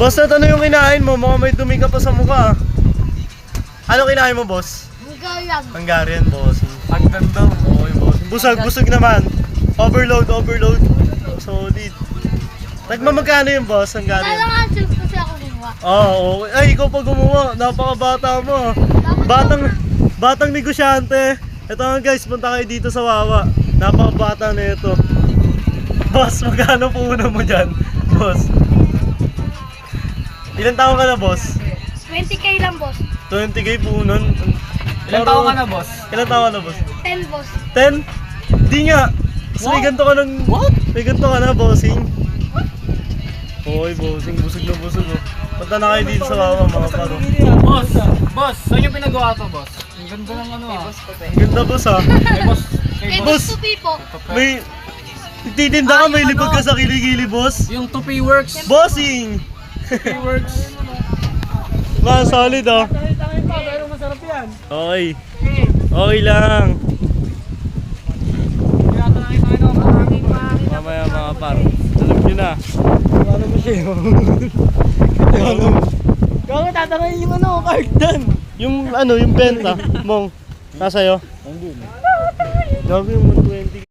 Boss, ano yung kinain mo? Mukhang may dumi ka pa sa mukha. Ano kinain mo, boss? Hungarian. Hungarian, boss. Ang ganda. Okay, boss. Busog naman. Overload. Solid. Magkano yung boss, Hungarian? Kailangan chef kasi ako gumawa. Oo, okay. Ay, ikaw pa gumawa. Napakabata mo. Batang negosyante. Ito nga guys, punta kayo dito sa Wawa. Napakabata na ito. Boss, magkano po una mo dyan? Boss. Ilan taon ka na, boss? 20k lang, boss. 20k po nun. Ilan taon ka na, boss? Ilan taon ka na, boss? 10, boss. 10? Di nga. Mas may ganito ka ng... What? May ganito ka na, bossing. Hoy, bossing. Busog na busog, oh. Punta na kayo dito sa Wawa, mga paro. Boss, saan yung pinagawa to, boss? Ang ganda ng ano ah. Ganda, boss, ha? Kay boss. Kay Boss. boss Tupi po. May... Nagtitinda ka, may libag ka sa kilikili, boss. Yung Tupi Works. Bossing! Tupi Works. Man, solid, oh. Pero masarap yan. Okay. Okay lang. Tinatanangin tayo ng maraming Mamaya, mga par. Alam nyo na. Ano mo siya yun? Kaya tatanungin yung ano, card doon. Yung benta, mong, nasa iyo? Gabi yung 120.